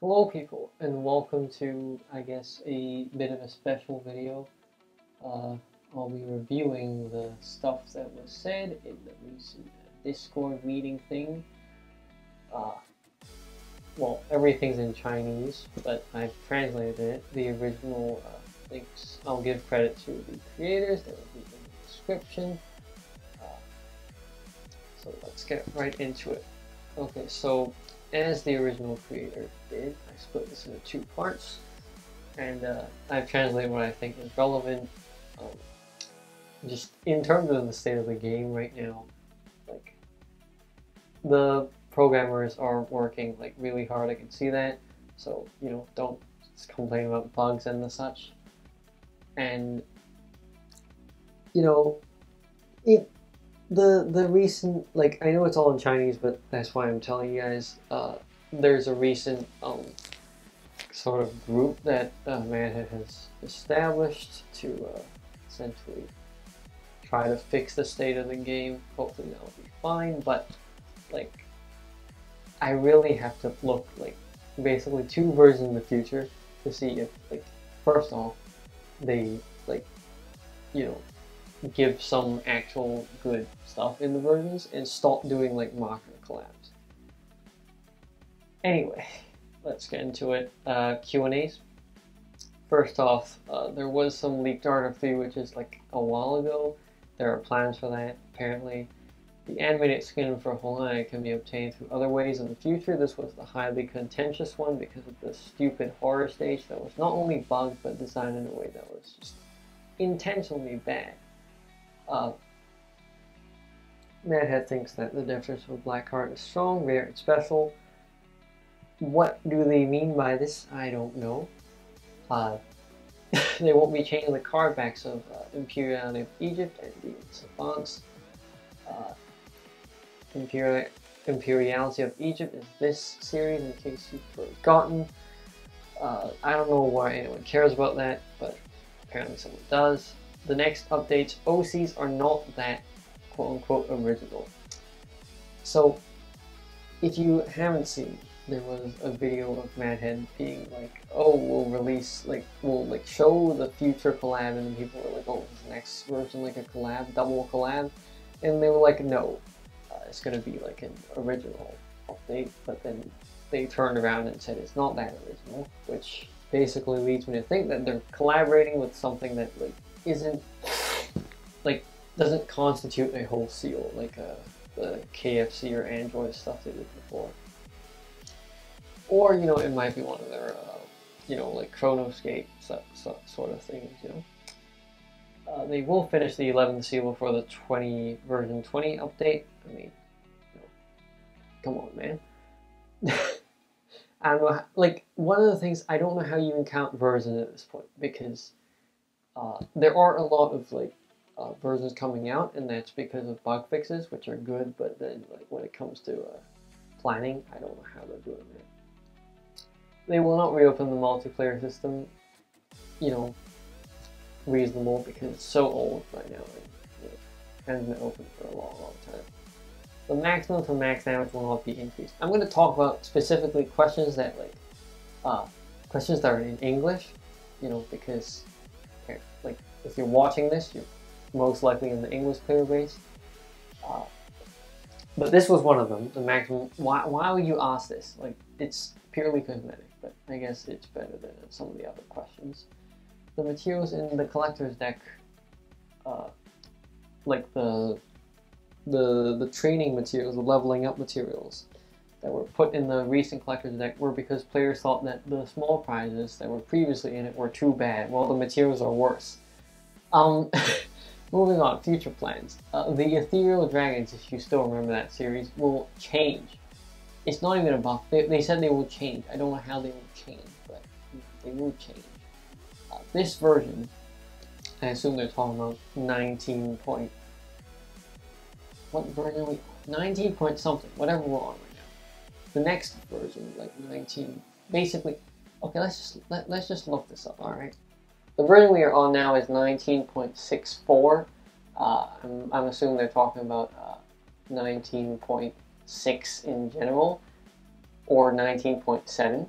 Hello people, and welcome to, I guess, a bit of a special video. I'll be reviewing the stuff that was said in the recent Discord meeting thing. Well, everything's in Chinese, but I've translated it. The original links, I'll give credit to the creators, that will be in the description. So let's get right into it. Okay, so as the original creator did, I split this into two parts, and I've translated what I think is relevant. Just in terms of the state of the game right now, like the programmers are working like really hard. I can see that. So don't complain about bugs and the such. And the recent, like, I know it's all in Chinese, but that's why I'm telling you guys. There's a recent sort of group that MadHead has established to essentially try to fix the state of the game. Hopefully that'll be fine, but like I really have to look like basically two versions in the future to see if, like, first off, they give some actual good stuff in the versions and stop doing like marker collabs. Anyway, let's get into it. Q&As. First off, there was some leaked art of 3, which is like a while ago. There are plans for that, apparently. The animated skin for Holai can be obtained through other ways in the future. This was the highly contentious one because of the stupid horror stage that was not only bugged, but designed in a way that was just intentionally bad. MadHead thinks that the difference with black art is strong, rare, and special. What do they mean by this? I don't know. They won't be changing the card backs of Imperiality of Egypt and the Savants. Imperiality of Egypt is this series, in case you've forgotten. I don't know why anyone cares about that, but apparently someone does. The next updates, OCs are not that quote-unquote original. So, if you haven't seen, there was a video of MadHead being like, oh, we'll show the future collab, and then people were like, oh, is the next version like a collab, double collab? And they were like, no, it's gonna be like an original update, but then they turned around and said it's not that original, which basically leads me to think that they're collaborating with something that like doesn't constitute a whole seal like the KFC or Android stuff they did before. Or it might be one of their like Chronoscape sort of things. They will finish the 11th seal for the version 20 update. I mean, come on, man. I don't know. Like, one of the things, I don't know how you even count versions at this point, because there are a lot of versions coming out, and that's because of bug fixes, which are good. But then, like, when it comes to planning, I don't know how they're doing it. They will not reopen the multiplayer system. Reasonable, because it's so old right now, and hasn't been open for a long time. The maximum to max damage will not be increased. I'm going to talk about specifically questions that questions that are in English, because if you're watching this, you're most likely in the English player base. But this was one of them. The maximum. Why would you ask this? Like, it's purely cosmetic, but I guess it's better than some of the other questions. The materials in the collector's deck, like the training materials, the leveling up materials that were put in the recent collector's deck, were because players thought that the small prizes that were previously in it were too bad. Well, the materials are worse. Moving on, future plans. The Ethereal Dragons, if you still remember that series, will change. It's not even a buff. They said they will change. I don't know how they will change, but they will change. This version, I assume they're talking about 19 point... What version are we on? 19 point something, whatever we're on right now. The next version, like 19... Basically... Okay, let's just look this up, alright? The version we are on now is 19.64. I'm assuming they're talking about 19.6 in general, or 19.7.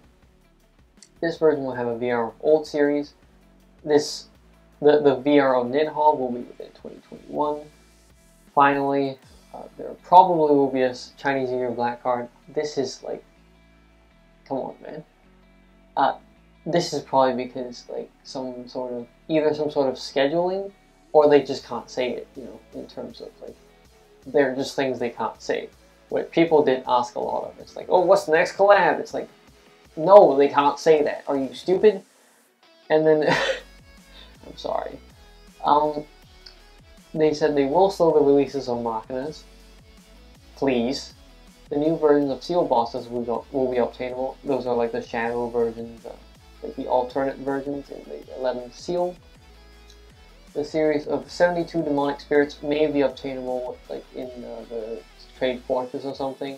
This version will have a VR of old series. The VR of Nidhogg will be within 2021. Finally, there probably will be a Chinese New Year black card. This is like, come on, man. This is probably because like either some sort of scheduling, or they just can't say it. You know, in terms of like, they're just things they can't say. What people did ask a lot of. It's like, oh, what's the next collab? It's like, no, they can't say that. Are you stupid? And then, I'm sorry. They said they will slow the releases of Machinas. Please. The new versions of Seal bosses will be obtainable. Those are like the shadow versions, like the alternate versions in the 11th Seal. The series of 72 demonic spirits may be obtainable like in the Trade Fortress or something.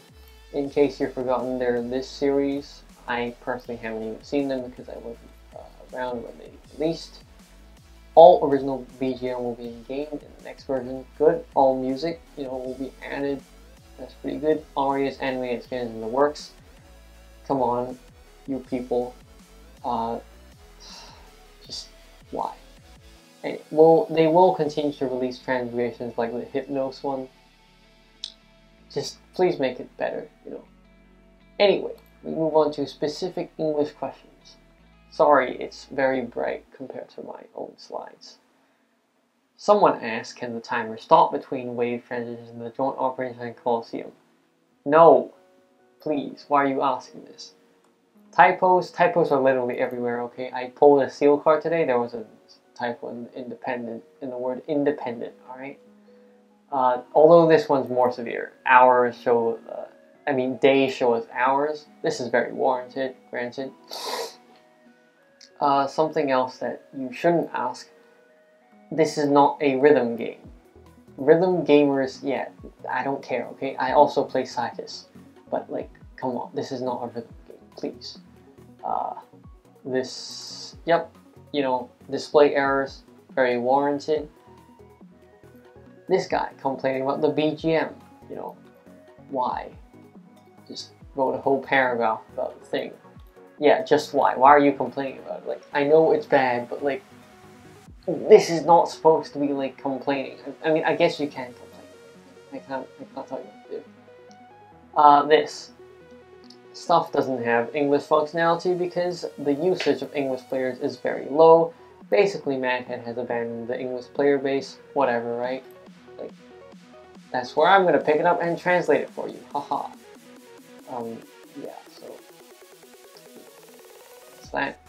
In case you've forgotten, they're in this series. I personally haven't even seen them because I wasn't around when they released. All original BGM will be in game in the next version. Good. All music, you know, will be added. That's pretty good. Aria's animated skins in the works. Come on, you people. Just why? And they will continue to release translations like the Hypnos one. Just please make it better, you know. Anyway, we move on to specific English questions. Sorry, it's very bright compared to my own slides. Someone asked, can the timer stop between wave transitions in the joint operation and Colosseum? No! Please, why are you asking this? Typos are literally everywhere, okay? I pulled a seal card today, there was a typo in the word independent, alright? Although this one's more severe. Hours show, days show as hours. This is very warranted, granted. Something else that you shouldn't ask. This is not a rhythm game. Rhythm gamers, yeah, I don't care, okay? I also play Cytus. But, like, come on, this is not a rhythm game, please. Display errors, very warranted. This guy complaining about the BGM, you know, why? Just wrote a whole paragraph about the thing. Yeah, just why? Why are you complaining about it? Like, I know it's bad, but like, this is not supposed to be like complaining. I mean, I guess you can complain. I can't tell you what to do. This stuff doesn't have English functionality because the usage of English players is very low. Basically, MadHead has abandoned the English player base. Whatever, right? Like, that's where I'm gonna pick it up and translate it for you. Haha. Yeah. So that's that.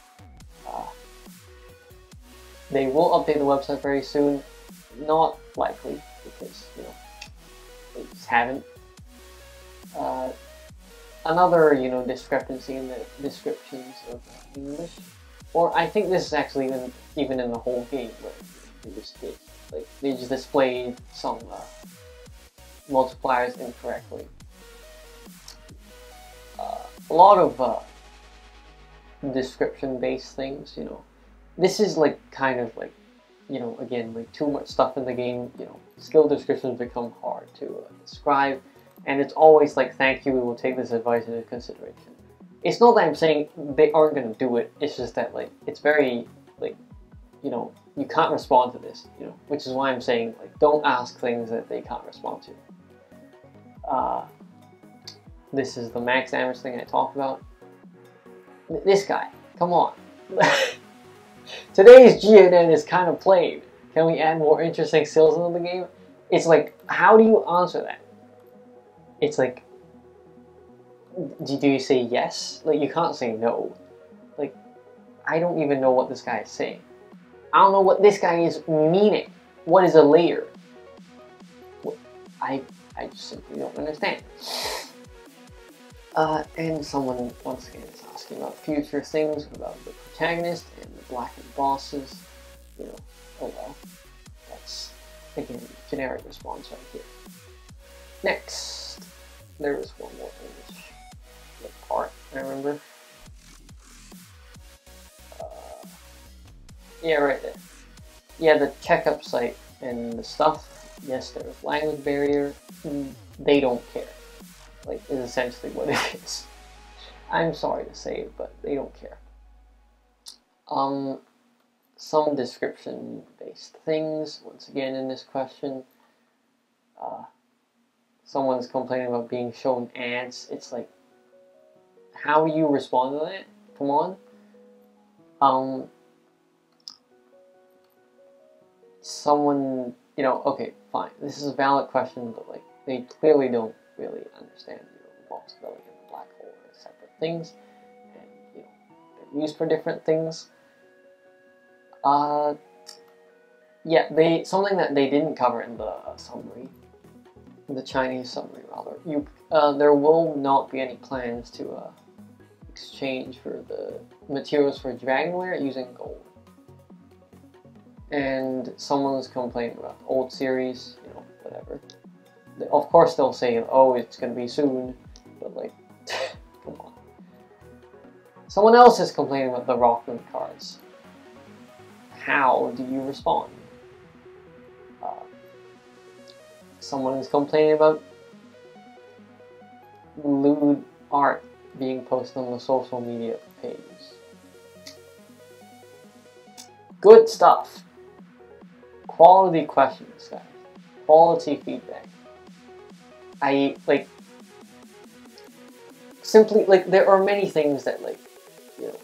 They will update the website very soon. Not likely, because, you know, they just haven't. Another, you know, discrepancy in the descriptions of English. Or I think this is actually even in the whole game, where they just displayed some multipliers incorrectly. A lot of description-based things, you know. This is like kind of like, you know, again, like too much stuff in the game, you know, skill descriptions become hard to describe, and it's always like, thank you, we will take this advice into consideration. It's not that I'm saying they aren't going to do it, it's just that like, it's very, like, you know, you can't respond to this, you know, which is why I'm saying, like, don't ask things that they can't respond to. This is the max damage thing I talked about. This guy, come on. Today's GNN is kind of plain. Can we add more interesting skills into the game? It's like, how do you answer that? It's like, do you say yes? Like, you can't say no. Like, I don't even know what this guy is saying. I don't know what this guy is meaning. What is a layer? I just simply don't understand. And someone, once again, is asking about future things, about the protagonist and the blackened bosses. You know, oh well. That's, again, generic response right here. Next, there is one more English part, I remember. Yeah, right there. Yeah, the checkup site and the stuff, yes, there's language barrier. They don't care. Like, is essentially what it is. I'm sorry to say it, but they don't care. Some description-based things. Once again, in this question, someone's complaining about being shown ads. It's like, how you respond to that? Come on. Someone, you know, okay, fine. This is a valid question, but like, they clearly don't really understand, you know, the possibility of the black hole are separate things, and you know, they're used for different things. Yeah, something that they didn't cover in the summary, the Chinese summary rather. There will not be any plans to exchange for the materials for dragonware using gold. And someone's complaining about the old series, you know, whatever. Of course they'll say, oh, it's gonna be soon, but like, come on. Someone else is complaining about the Rockman cards. How do you respond? Someone is complaining about lewd art being posted on the social media pages. Good stuff. Quality questions, guys. Quality feedback. Simply, like, there are many things that, like, you know,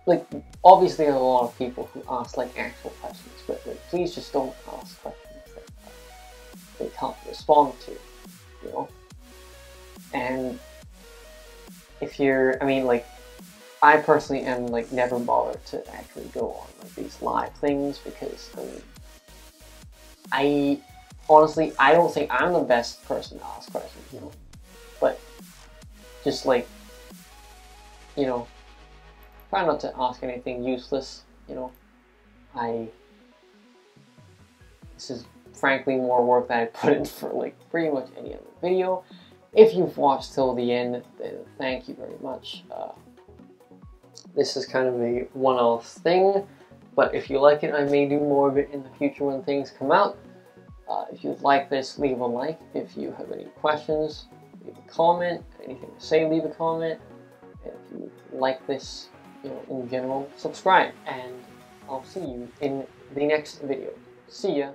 like, obviously there are a lot of people who ask, like, actual questions, but, like, please just don't ask questions that they can't respond to, you know? And if you're, I mean, like, I personally am, like, never bothered to actually go on, like, these live things, because, I mean, honestly, I don't think I'm the best person to ask questions, you know? But, just, like, you know, try not to ask anything useless, you know? This is frankly more work that I put in for, like, pretty much any other video. If you've watched till the end, then thank you very much. This is kind of a one-off thing, but if you like it, I may do more of it in the future when things come out. If you like this, leave a like. If you have any questions, leave a comment. Anything to say, leave a comment. And if you like this, you know, in general, subscribe. And I'll see you in the next video. See ya.